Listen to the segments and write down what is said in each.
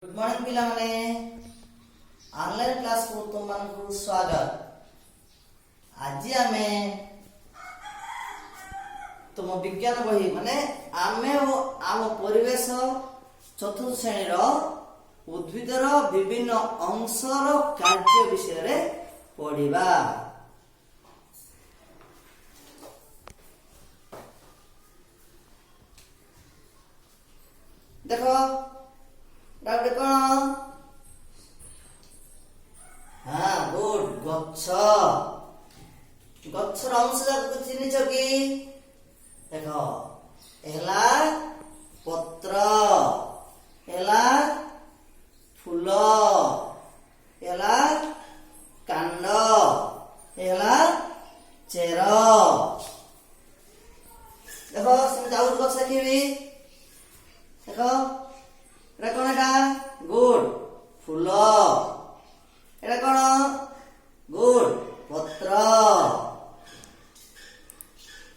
Good morning पिला माने online class को तुम मानकु स्वागत। आज आमे तुम विज्ञान बही माने आमे आम परिवेश चतुर्थ श्रेणी रो उद्भिदर विभिन्न अंशर कार्य विषय रे पढ़िबा। देखो डाउट कौन? हाँ गुड गच्छ गच्छर अंश जाक चिन्हिछ कि? देखो एला पत्र, एला फूल, एला कांड, एला चेर। देखो सेमि आउट गच्छ देखिबी। देखो এটা কোন? এটা গুড ফুল। এটা কোন? গুড পত্র।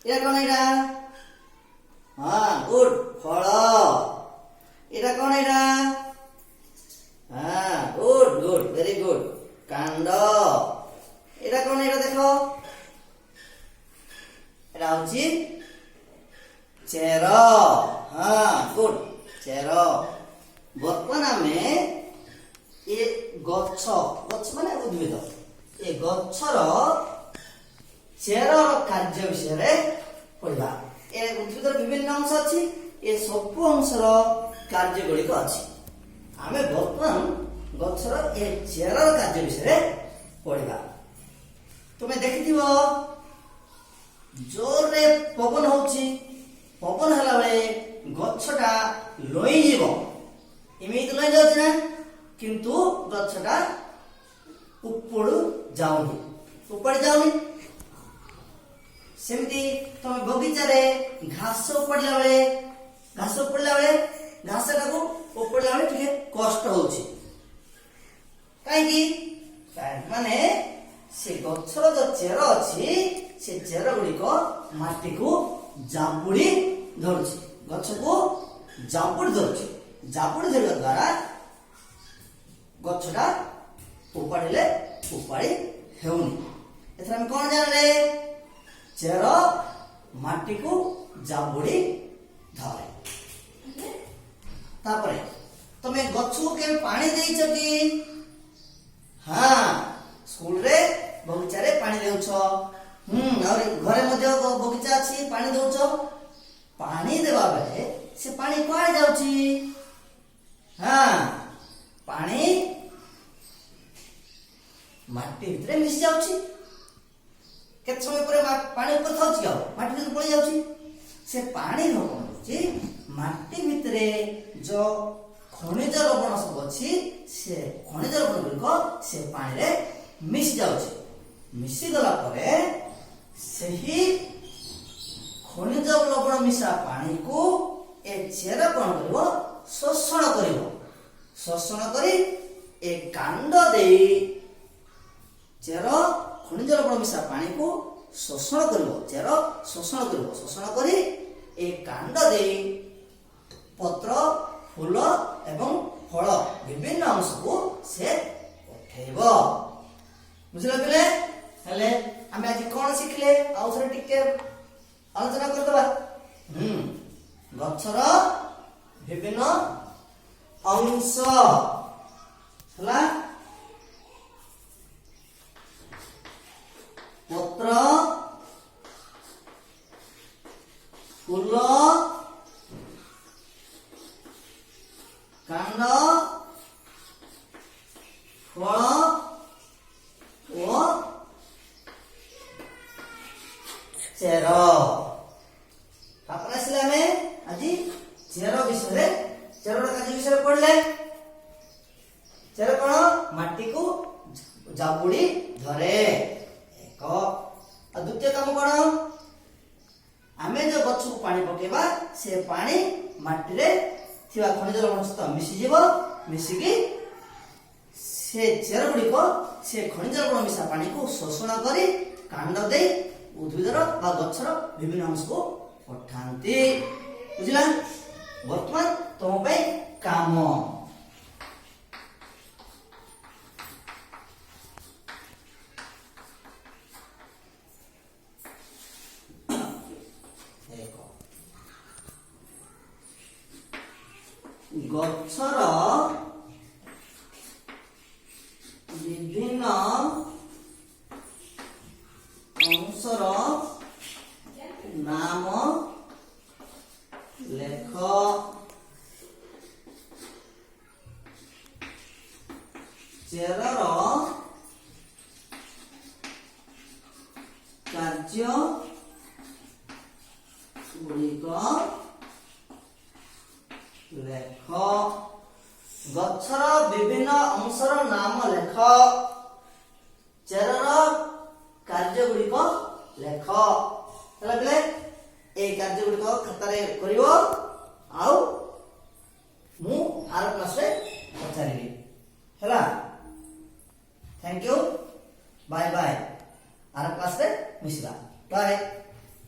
এটা কোন? এটা হ্যাঁ গুড ফল। এটা কোন? এটা হ্যাঁ গুড গুড ভেরি গুড কাণ্ড। এটা কোন? এটা দেখো এটা হচ্ছে চের। হ্যাঁ গুড চের। बर्तमान आमे ए गच्छ गच्छ माने उद्भिद ए गच्छर चेरर कार्य विषय रे पढ़िबा। ए उद्भिदर विभिन्न अंश अछि, ए सब अंशर कार्य गुड़िक अछि। आमे बर्तमान गच्छर ए चेरर कार्य विषय रे पढ़िबा। तुमे देखिथिबो जोर रे पवन होछि, पवन हला बेले गच्छटा लोई जीवो। इमित लई जाउछ ना, किंतु गच्छटा उपड़ू जाउनी, उपड़ जाउनी। सेमती तमे बगीचा रे घास उपड़ला बेले घासटा को उपड़ला बेले ठीक कष्ट होउछि। काहे कि माने से गच्छर जो चेर अछि से चेर गुडी को माटी को जापुड़ी धरुछि, गच्छ को जापुड़ी धरुछि। जापुड़ी धरिବା द्वारा गच्छटा उपाड़िले उपाड़ी हेउनी। एथरा हम कोन जानले? चेर माटी को जापुड़ी धरे। तापरे तमे गच्छ के पानी देइछ कि? हां स्कूल रे बगीचा रे पानी देउछ। और घरे मध्ये बगीचा अछि पानी देउछ। पानी देबा बेले से पानी कुआ जाउछि? हाँ पानी माटी भितरे मिस जाउछि। केत समय पर पानी ऊपर थाउछि कि माटी भितर पळि जाउछि। से पानी रो कोन होछि माटी भितरे जो खनिज लवण सब अछि से खनिज लवण को से पानी रे मिस जाउछि। मिसी गला परे सही खनिज लवण मिसा पानी को ए चेर कोन करबो? शोषण करिवो। शोषण करी ए कांड दे चेर खनिज लवण मिसा पानी को शोषण करिवो। चेर शोषण करिवो, शोषण करी ए कांड दे पत्र फूल एवं फल विभिन्न अंश को से पठेइबो। बुझिला पिले? हेले हम आज कोन सिखले? आउथरे टिके आलोचना करदबा। गच्छर विभिन्न अंश हला पत्र फूल कांड फल और चेर। तापर आसिले आमे आज चेर विषय चेर कार्य विषय पढ़ले। चेर कोन? माटी को जापुड़ी धरे एक। और द्वितीय काम कोन? आमे जो गच्छ को पानी पकेबा से पानी माटी रे थिवा खनिज लवण सहित मिसी जीवो। मिसी की से चेर गुडी को से खनिज लवण मिसा पानी को शोषण करी कांड दे उद्भिदर बा गच्छर विभिन्न अंश को पठांती। बुझिला? वर्तमान तुम काम ଗଛର ବିଭିନ୍ନ ଅଂଶର ନାମ ଲେଖ। ଚେରର କାର୍ଯ୍ୟ ଗୁଡ଼ିକ ଲେଖ। ଗଛର ବିଭିନ୍ନ ଅଂଶର ନାମ ଲେଖ। ଚେରର କାର୍ଯ୍ୟ ଗୁଡ଼ିକ ଲେଖ। ହେଲା ପିଲେ এই କାର୍ଯ୍ୟ ଗୁଡ଼ିକ ଖାତାରେ କରିବ ଆଉ ମୁଁ ଆର କ୍ଲାସରେ ପଚାରିବି। ହେଲା ଥ୍ୟାଙ୍କ ୟୁ ବାଏ ବାଏ। ଆର କ୍ଲାସରେ ମିଶିବା ବାଏ।